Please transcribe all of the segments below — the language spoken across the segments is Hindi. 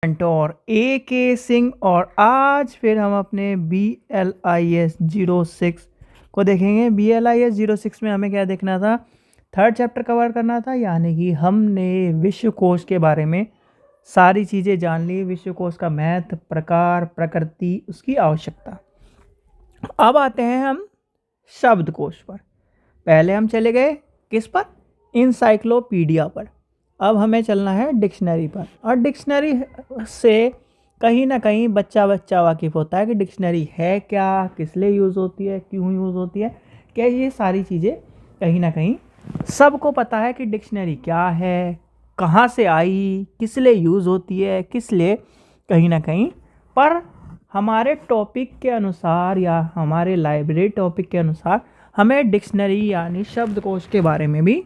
और ए के सिंह और आज फिर हम अपने BLIS 06 को देखेंगे। BLIS 06 में हमें क्या देखना था, थर्ड चैप्टर कवर करना था, यानी कि हमने विश्वकोश के बारे में सारी चीज़ें जान ली। विश्वकोश का महत्व, प्रकार, प्रकृति, उसकी आवश्यकता। अब आते हैं हम शब्दकोश पर। पहले हम चले गए किस पर, इंसाइक्लोपीडिया पर। अब हमें चलना है डिक्शनरी पर, और डिक्शनरी से कहीं ना कहीं बच्चा वाकिफ़ होता है कि डिक्शनरी है क्या, किस लिए यूज़ होती है, क्यों यूज़ होती है, क्या ये सारी चीज़ें कहीं ना कहीं सबको पता है कि डिक्शनरी क्या है, कहाँ से आई, किस लिए यूज़ होती है, किस लिए कहीं ना कहीं। पर हमारे टॉपिक के अनुसार या हमारे लाइब्रेरी टॉपिक के अनुसार हमें डिक्शनरी यानी शब्दकोश के बारे में भी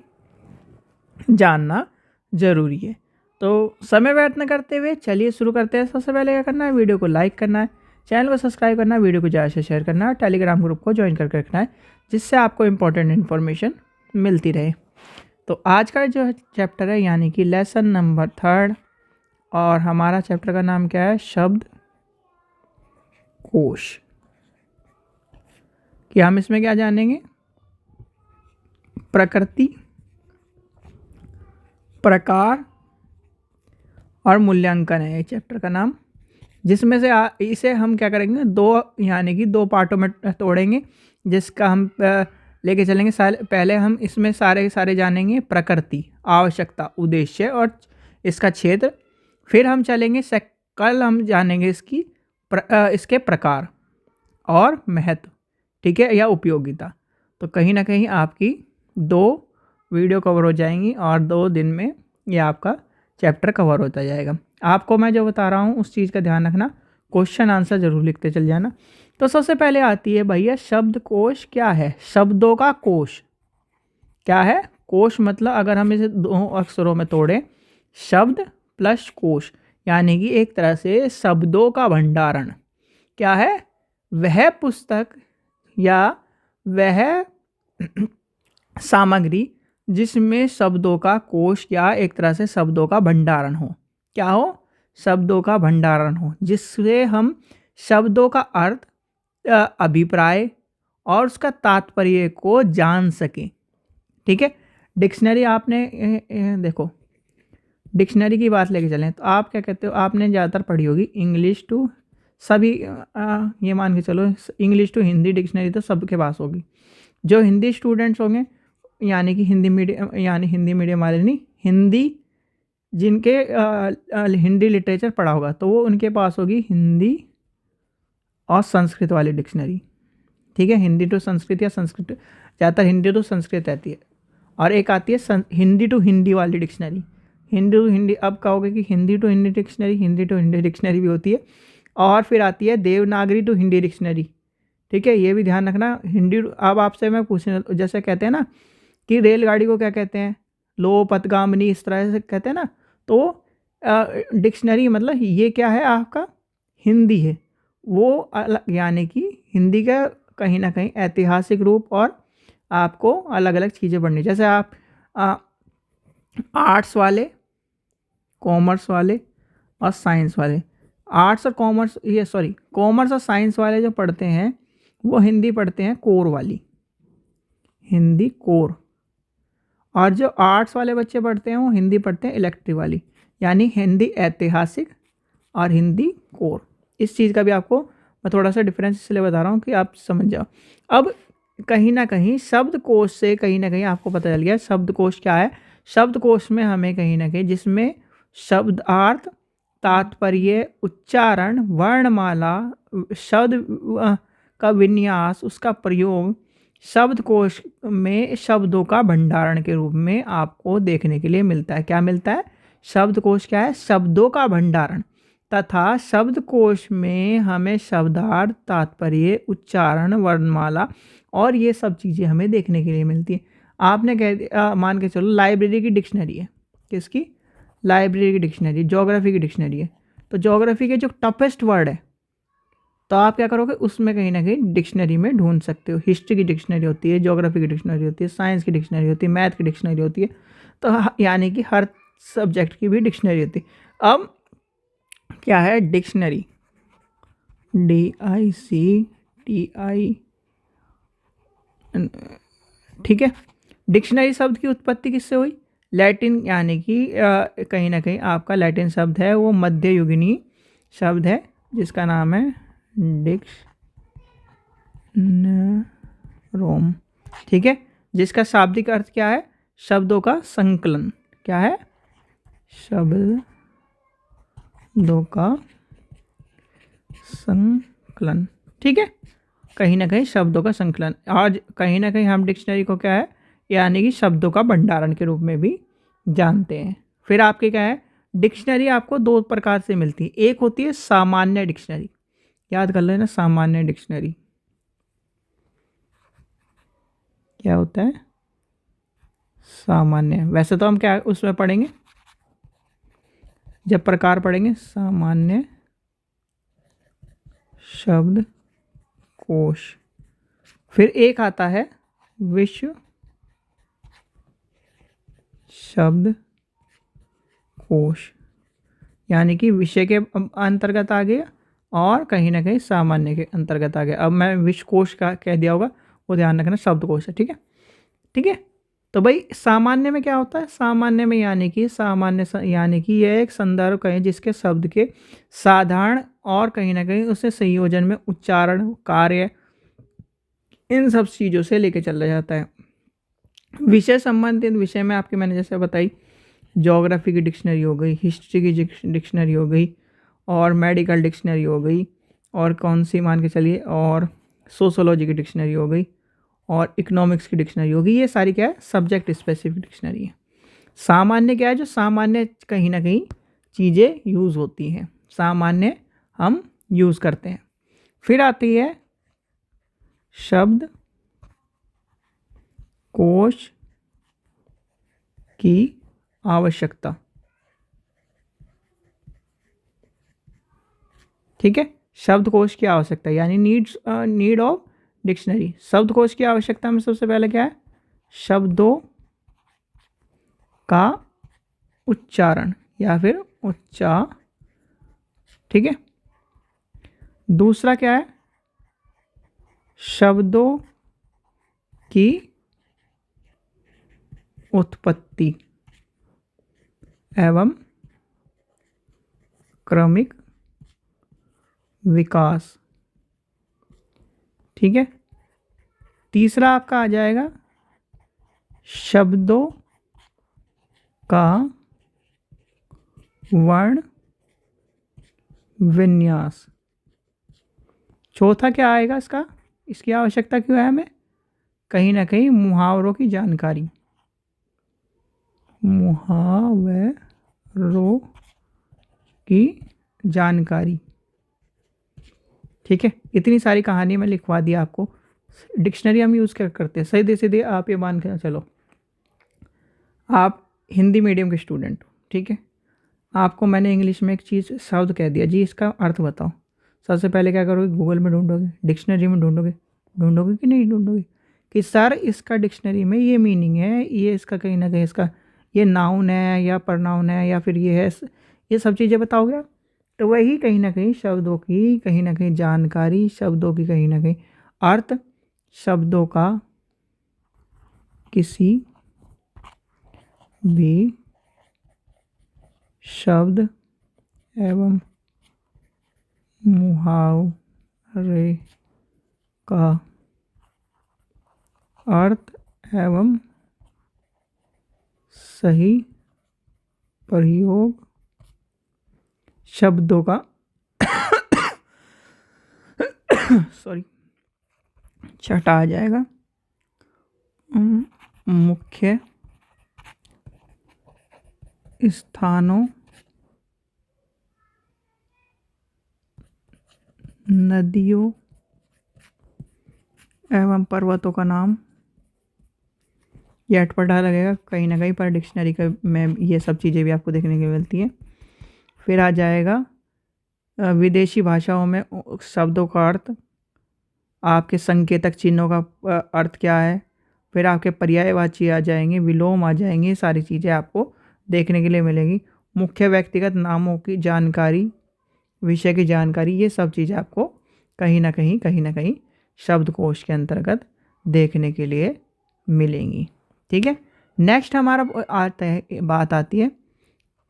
जानना ज़रूरी है। तो समय व्यर्थ न करते हुए चलिए शुरू करते हैं। सबसे पहले क्या करना है, वीडियो को लाइक करना है, चैनल को सब्सक्राइब करना है, वीडियो को ज़्यादा से शेयर करना है, टेलीग्राम ग्रुप को ज्वाइन करके रखना है, जिससे आपको इम्पोर्टेंट इन्फॉर्मेशन मिलती रहे। तो आज का जो चैप्टर है यानी कि लेसन नंबर 3, और हमारा चैप्टर का नाम क्या है, शब्द कोश। कि हम इसमें क्या जानेंगे, प्रकृति, प्रकार और मूल्यांकन है ये चैप्टर का नाम, जिसमें से इसे हम क्या करेंगे, दो पार्टों में तोड़ेंगे, जिसका हम लेके चलेंगे। पहले हम इसमें सारे जानेंगे प्रकृति, आवश्यकता, उद्देश्य और इसका क्षेत्र। फिर हम चलेंगे कल हम जानेंगे इसके प्रकार और महत्व, ठीक है, या उपयोगिता। तो कहीं ना कहीं आपकी 2 वीडियो कवर हो जाएंगी और 2 दिन में ये आपका चैप्टर कवर होता जाएगा। आपको मैं जो बता रहा हूँ उस चीज़ का ध्यान रखना, क्वेश्चन आंसर जरूर लिखते चल जाना। तो सबसे पहले आती है भैया शब्दकोश क्या है। शब्दों का कोश क्या है, कोश मतलब अगर हम इसे 2 अक्षरों में तोड़ें, शब्द प्लस कोश, यानी कि एक तरह से शब्दों का भंडारण। क्या है, वह पुस्तक या वह सामग्री जिसमें शब्दों का कोश या एक तरह से शब्दों का भंडारण हो। क्या हो, शब्दों का भंडारण हो, जिससे हम शब्दों का अर्थ, अभिप्राय और उसका तात्पर्य को जान सकें। ठीक है, डिक्शनरी आपने देखो, डिक्शनरी की बात लेके चलें तो आप क्या कहते हो, आपने ज़्यादातर पढ़ी होगी इंग्लिश टू सभी, ये मान के चलो इंग्लिश टू हिंदी डिक्शनरी तो सबके पास होगी। जो हिंदी स्टूडेंट्स होंगे, यानी कि हिंदी मीडियम वाले नहीं, हिंदी जिनके हिंदी लिटरेचर पढ़ा होगा तो वो उनके पास होगी हिंदी और संस्कृत वाली डिक्शनरी। ठीक है, हिंदी टू संस्कृत या संस्कृत, ज़्यादातर हिंदी टू संस्कृत रहती है। और एक आती है हिंदी टू हिंदी वाली डिक्शनरी। हिंदी टू हिंदी, अब कहोगे कि Hindi to Hindi dictionary, Hindi to Hindi dictionary भी होती है। और फिर आती है देवनागरी टू हिंदी डिक्शनरी। ठीक है, ये भी ध्यान रखना। हिंदी, अब आपसे मैं पूछने, जैसे कहते हैं ना कि रेलगाड़ी को क्या कहते हैं, लोपथगामिनी, इस तरह से कहते हैं ना। तो डिक्शनरी मतलब ये क्या है, आपका हिंदी है वो अलग, यानी कि हिंदी का कहीं ना कहीं ऐतिहासिक रूप, और आपको अलग अलग चीज़ें पढ़नी। जैसे आप आर्ट्स वाले, कॉमर्स वाले और साइंस वाले, आर्ट्स और कॉमर्स, कॉमर्स और साइंस वाले जो पढ़ते हैं वो हिंदी पढ़ते हैं कोर वाली, हिंदी कोर। और जो आर्ट्स वाले बच्चे पढ़ते हैं वो हिंदी पढ़ते हैं इलेक्टिव वाली, यानी हिंदी ऐतिहासिक और हिंदी कोर। इस चीज़ का भी आपको मैं थोड़ा सा डिफरेंस इसलिए बता रहा हूँ कि आप समझ जाओ। अब कहीं ना कहीं शब्दकोश से कहीं ना कहीं आपको पता चल गया शब्दकोश क्या है। शब्दकोश में हमें कहीं ना कहीं, जिसमें शब्दार्थ, तात्पर्य, उच्चारण, वर्णमाला, शब्द का विन्यास, उसका प्रयोग शब्दकोश में शब्दों का भंडारण के रूप में आपको देखने के लिए मिलता है। क्या मिलता है, शब्दकोश क्या है, शब्दों का भंडारण। तथा शब्दकोश में हमें शब्दार्थ, तात्पर्य, उच्चारण, वर्णमाला और ये सब चीज़ें हमें देखने के लिए मिलती है। आपने मान के चलो लाइब्रेरी की डिक्शनरी है, किसकी, लाइब्रेरी की डिक्शनरी, ज्योग्राफी की डिक्शनरी है। तो ज्योग्राफी के जो टफेस्ट वर्ड है तो आप क्या करोगे, उसमें कहीं ना कहीं डिक्शनरी में ढूंढ सकते हो। हिस्ट्री की डिक्शनरी होती है, ज्योग्राफी की डिक्शनरी होती है, साइंस की डिक्शनरी होती है, मैथ की डिक्शनरी होती है। तो यानी कि हर सब्जेक्ट की भी डिक्शनरी होती है। अब क्या है? डिक्शनरी, DICTI, ठीक है। डिक्शनरी शब्द की उत्पत्ति किससे हुई? लैटिन, यानी कि कहीं ना कहीं आपका लैटिन शब्द है वो मध्ययुगीन शब्द है जिसका नाम है डिक्शनरोम, ठीक है। जिसका शाब्दिक अर्थ क्या है? शब्दों का संकलन। क्या है? शब्दों का संकलन, ठीक है। कहीं ना कहीं शब्दों का संकलन। आज कहीं ना कहीं हम डिक्शनरी को क्या है, यानी कि शब्दों का भंडारण के रूप में भी जानते हैं। फिर आपके क्या है, डिक्शनरी आपको दो प्रकार से मिलती है। एक होती है सामान्य डिक्शनरी, याद कर लेना सामान्य डिक्शनरी क्या होता है। सामान्य, वैसे तो हम क्या उसमें पढ़ेंगे जब प्रकार पढ़ेंगे, सामान्य शब्द कोश। फिर एक आता है विश्व शब्द कोश, यानी कि विषय के अंतर्गत आ गया और कहीं ना कहीं सामान्य के अंतर्गत आ गया। अब मैं विश्व कोश का कह दिया होगा, वो ध्यान रखना, शब्दकोश है, ठीक है। ठीक है, तो भाई सामान्य में क्या होता है? सामान्य में यानी कि यानी कि यह एक संदर्भ कहें जिसके शब्द के साधारण और कहीं ना कहीं उससे संयोजन में उच्चारण, कार्य, इन सब चीज़ों से लेके चला जाता है। विषय संबंधित विषय में आपके मैंने जैसे बताई, ज्योग्राफी की डिक्शनरी हो गई, हिस्ट्री की डिक्शनरी हो गई, और मेडिकल डिक्शनरी हो गई, और कौन सी मान के चलिए, और सोशोलॉजी की डिक्शनरी हो गई, और इकोनॉमिक्स की डिक्शनरी होगी। ये सारी क्या है? सब्जेक्ट स्पेसिफिक डिक्शनरी है। सामान्य क्या है? जो सामान्य कहीं ना कहीं चीज़ें यूज़ होती हैं, सामान्य हम यूज़ करते हैं। फिर आती है शब्द कोश की आवश्यकता, ठीक है। शब्दकोश की आवश्यकता यानी नीड ऑफ डिक्शनरी। शब्दकोश की आवश्यकता में सबसे पहले क्या है? शब्दों का उच्चारण या फिर उच्चार, ठीक है। दूसरा क्या है? शब्दों की उत्पत्ति एवं क्रमिक विकास, ठीक है। तीसरा आपका आ जाएगा शब्दों का वर्ण विन्यास। चौथा क्या आएगा इसका? इसकी आवश्यकता क्यों है हमें? कहीं ना कहीं मुहावरों की जानकारी, मुहावरों की जानकारी, ठीक है। इतनी सारी कहानी मैं लिखवा दिया आपको। डिक्शनरी हम यूज़ क्या करते हैं? सीधे सीधे आप ये मान के चलो, आप हिंदी मीडियम के स्टूडेंट हो, ठीक है। आपको मैंने इंग्लिश में एक चीज़ शब्द कह दिया, जी इसका अर्थ बताओ। सबसे पहले क्या करोगे? गूगल में ढूंढोगे, डिक्शनरी में ढूंढोगे कि नहीं ढूंढोगे कि सर इसका डिक्शनरी में ये मीनिंग है, ये इसका कहीं ना कहीं इसका ये नाउन है या प्रनाउन है या फिर ये है, ये सब चीज़ें बताओगे आप। तो वही कहीं ना कहीं शब्दों की कहीं ना कहीं जानकारी, शब्दों की कहीं ना कहीं अर्थ, शब्दों का किसी भी शब्द एवं मुहावरे का अर्थ एवं सही प्रयोग शब्दों का सॉरी छठा आ जाएगा मुख्य स्थानों, नदियों एवं पर्वतों का नाम। ये अटपटा लगेगा कहीं ना कहीं, पर डिक्शनरी का में ये सब चीज़ें भी आपको देखने को मिलती हैं। फिर आ जाएगा विदेशी भाषाओं में शब्दों का अर्थ, आपके संकेतक चिन्हों का अर्थ क्या है। फिर आपके पर्यायवाची आ जाएंगे, विलोम आ जाएंगे, सारी चीज़ें आपको देखने के लिए मिलेंगी। मुख्य व्यक्तिगत नामों की जानकारी, विषय की जानकारी, ये सब चीज़ें आपको कहीं ना कहीं शब्दकोश के अंतर्गत देखने के लिए मिलेंगी। ठीक है, नेक्स्ट हमारा बात आती है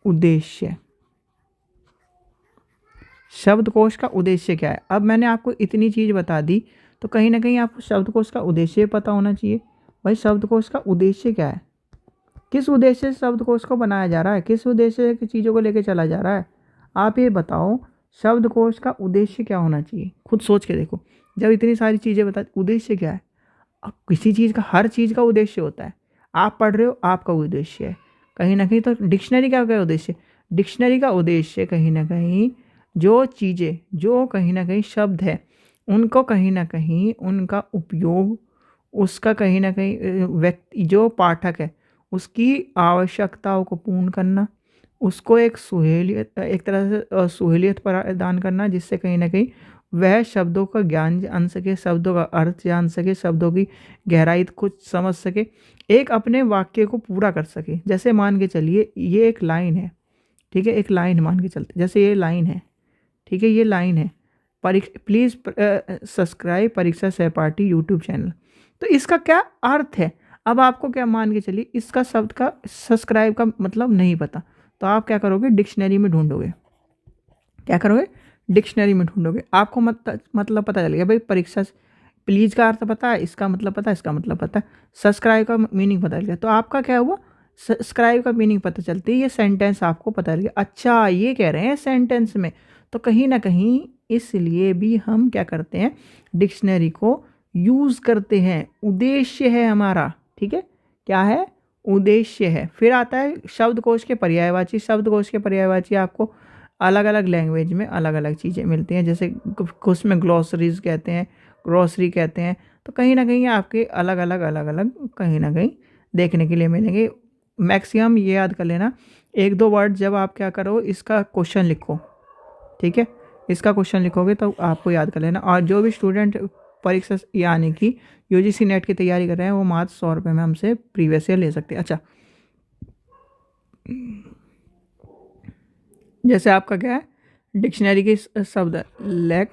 उद्देश्य। शब्दकोश का उद्देश्य क्या है? अब मैंने आपको इतनी चीज़ बता दी, तो कहीं ना कहीं आपको शब्दकोश का उद्देश्य पता होना चाहिए। भाई शब्दकोश का उद्देश्य क्या है, किस उद्देश्य से शब्दकोश को बनाया जा रहा है, किस उद्देश्य से चीज़ों को लेकर चला जा रहा है, आप ये बताओ। शब्दकोश का उद्देश्य क्या होना चाहिए, खुद सोच के देखो। जब इतनी सारी चीज़ें बता, उद्देश्य क्या है? किसी चीज़ का, हर चीज़ का उद्देश्य होता है। आप पढ़ रहे हो, आपका उद्देश्य है कहीं ना कहीं। तो डिक्शनरी का क्या उद्देश्य? डिक्शनरी का उद्देश्य कहीं ना कहीं जो चीज़ें, जो कहीं ना कहीं शब्द है, उनको कहीं ना कहीं उनका उपयोग, उसका कहीं ना कहीं व्यक्ति जो पाठक है उसकी आवश्यकताओं को पूर्ण करना, उसको एक सहूलियत, एक तरह से सहूलियत प्रदान करना, जिससे कहीं ना कहीं वह शब्दों का ज्ञान जान सके, शब्दों का अर्थ जान सके, शब्दों की गहराई को समझ सके, एक अपने वाक्य को पूरा कर सके। जैसे मान के चलिए ये एक लाइन है, ठीक है, एक लाइन मान के चलते, जैसे ये लाइन है, ठीक है, ये लाइन है। प्लीज़ सब्सक्राइब परीक्षा सहपाठी यूट्यूब चैनल। तो इसका क्या अर्थ है? अब आपको क्या मान के चलिए इसका शब्द का सब्सक्राइब का मतलब नहीं पता, तो आप क्या करोगे? डिक्शनरी में ढूंढोगे। क्या करोगे? डिक्शनरी में ढूंढोगे। आपको मतलब पता चल गया भाई, परीक्षा प्लीज़ का अर्थ पता है, इसका मतलब पता है, इसका मतलब पता है, सब्सक्राइब का मीनिंग पता चल गया। तो आपका क्या हुआ? सब्सक्राइब का मीनिंग पता चलते ही ये सेंटेंस आपको पता चल गया। अच्छा, ये कह रहे हैं सेंटेंस में। तो कहीं ना कहीं इसलिए भी हम क्या करते हैं? डिक्शनरी को यूज़ करते हैं। उद्देश्य है हमारा, ठीक है, क्या है? उद्देश्य है। फिर आता है शब्दकोश के पर्यायवाची। शब्दकोश के पर्यायवाची आपको अलग अलग लैंग्वेज में अलग अलग चीज़ें मिलती हैं, जैसे उसमें ग्लॉसरीज कहते हैं, ग्रॉसरी कहते हैं। तो कहीं ना कहीं आपके अलग अलग कहीं ना कहीं देखने के लिए मिलेंगे। मैक्सिमम ये याद कर लेना, एक दो वर्ड जब आप क्या करो, इसका क्वेश्चन लिखो, ठीक है, इसका क्वेश्चन लिखोगे तो आपको याद कर लेना। और जो भी स्टूडेंट परीक्षा यानी कि यूजीसी नेट की तैयारी कर रहे हैं, वो मात्र 100 रुपये में हमसे प्रीवियस ईयर ले सकते हैं। अच्छा, जैसे आपका क्या है? डिक्शनरी के शब्द लेक्सिकन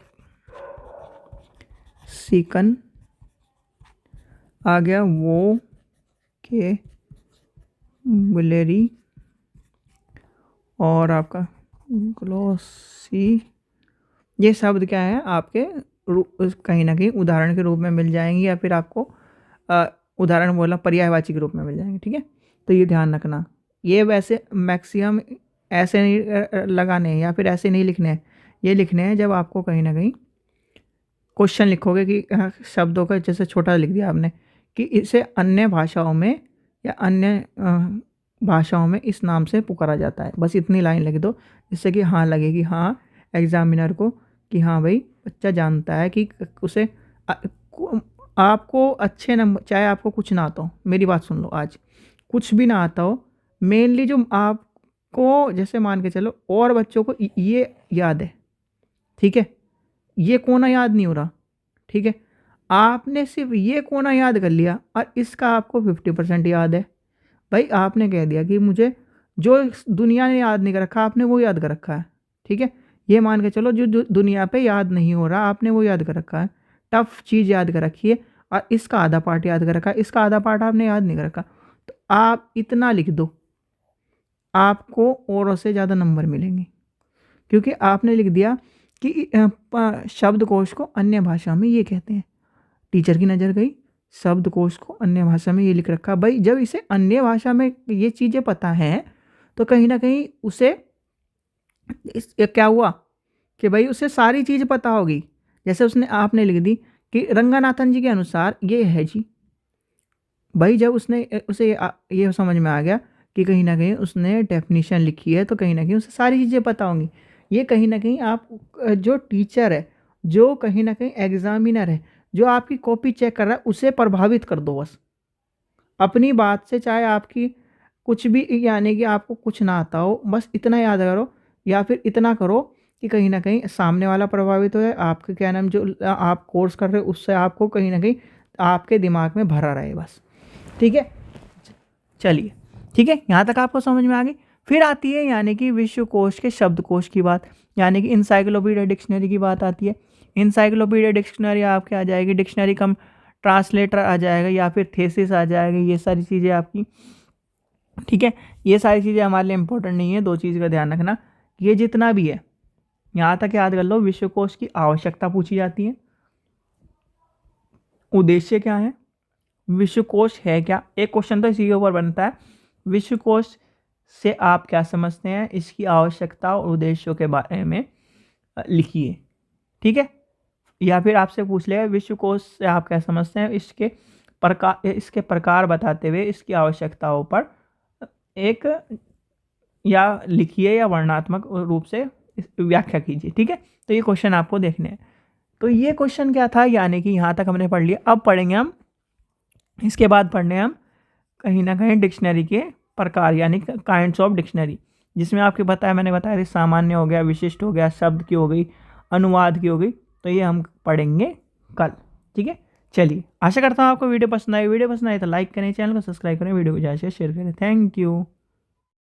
आ गया, वो के बुलेरी, और आपका ग्लोसी। ये शब्द क्या है? आपके कहीं ना कहीं उदाहरण के रूप में मिल जाएंगे, या फिर आपको उदाहरण बोला पर्यायवाची के रूप में मिल जाएंगे, ठीक है। तो ये ध्यान रखना, ये वैसे मैक्सिमम ऐसे नहीं लगाने हैं या फिर ऐसे नहीं लिखने हैं। ये लिखने हैं जब आपको कहीं ना कहीं क्वेश्चन लिखोगे कि शब्दों का, जैसे छोटा लिख दिया आपने कि इसे अन्य भाषाओं में या अन्य भाषाओं में इस नाम से पुकारा जाता है, बस इतनी लाइन लिख दो, जिससे कि हाँ लगेगी, हाँ एग्जामिनर को कि हाँ भाई बच्चा जानता है कि उसे आपको अच्छे नंबर, चाहे आपको कुछ ना आता हो, मेरी बात सुन लो, आज कुछ भी ना आता हो, मेनली जो आपको, जैसे मान के चलो और बच्चों को ये याद है, ठीक है, ये कोना याद नहीं हो रहा, ठीक है, आपने सिर्फ ये कोना याद कर लिया और इसका आपको 50% याद है। भाई आपने कह दिया कि मुझे जो दुनिया ने याद नहीं कर रखा, आपने वो याद कर रखा है, ठीक है। ये मान के चलो जो दुनिया पे याद नहीं हो रहा, आपने वो याद कर रखा है, टफ चीज़ याद कर रखी है, और इसका आधा पार्ट याद कर रखा है, इसका आधा पार्ट आपने याद नहीं कर रखा। तो आप इतना लिख दो, आपको औरों से ज़्यादा नंबर मिलेंगे, क्योंकि आपने लिख दिया कि शब्दकोश को अन्य भाषा में ये कहते हैं। टीचर की नज़र गई, शब्दकोश को अन्य भाषा में ये लिख रखा। भाई जब इसे अन्य भाषा में ये चीज़ें पता हैं, तो कहीं ना कहीं उसे क्या हुआ कि भाई उसे सारी चीज़ पता होगी। जैसे उसने, आपने लिख दी कि रंगनाथन जी के अनुसार ये है जी। भाई जब उसने उसे ये समझ में आ गया कि कहीं ना कहीं उसने डेफिनेशन लिखी है, तो कहीं ना कहीं उसे सारी चीज़ें पता होंगी। ये कहीं ना कहीं आप जो टीचर है, जो कहीं ना कहीं एग्जामिनर है, जो आपकी कॉपी चेक कर रहा है, उसे प्रभावित कर दो बस अपनी बात से। चाहे आपकी कुछ भी, यानी कि आपको कुछ ना आता हो, बस इतना याद करो, या फिर इतना करो कि कहीं ना कहीं सामने वाला प्रभावित हो जाए, आपके क्या नाम जो आप कोर्स कर रहे हो उससे आपको कहीं ना कहीं आपके दिमाग में भरा रहे बस, ठीक है। चलिए, ठीक है, यहाँ तक आपको समझ में आ गई। फिर आती है यानी कि विश्वकोश के शब्दकोश की बात, यानी कि इंसाइक्लोपीडिया डिक्शनरी की बात आती है। इंसाइक्लोपीडिया डिक्शनरी आपके आ जाएगी, डिक्शनरी कम ट्रांसलेटर आ जाएगा या फिर थेसिस आ जाएगा, ये सारी चीज़ें आपकी, ठीक है। ये सारी चीज़ें हमारे लिए इंपॉर्टेंट नहीं है, दो चीज़ का ध्यान रखना। ये जितना भी है यहाँ तक याद कर लो, विश्वकोश की आवश्यकता पूछी जाती है, उद्देश्य क्या है, विश्वकोश है क्या, एक क्वेश्चन तो इसी के ऊपर बनता है, विश्वकोश से आप क्या समझते हैं, इसकी आवश्यकता और उद्देश्यों के बारे में लिखिए, ठीक है। या फिर आपसे पूछ लेगा विश्वकोश से आप क्या समझते हैं, इसके प्रकार बताते हुए इसकी आवश्यकताओं पर एक या लिखिए या वर्णनात्मक रूप से व्याख्या कीजिए, ठीक है। तो ये क्वेश्चन आपको देखने हैं। तो ये क्वेश्चन क्या था, यानी कि यहाँ तक हमने पढ़ लिया। अब पढ़ेंगे हम, इसके बाद पढ़ने हम कहीं ना कहीं डिक्शनरी के प्रकार, यानी काइंड्स ऑफ डिक्शनरी, जिसमें आपके मैंने बताया था सामान्य हो गया, विशिष्ट हो गया, शब्द की हो गई, अनुवाद की हो गई। तो ये हम पढ़ेंगे कल, ठीक है। चलिए, आशा करता हूँ आपको वीडियो पसंद आई। वीडियो पसंद आई तो लाइक करें, चैनल को सब्सक्राइब करें, वीडियो को ज़्यादा से शेयर करें। Thank you.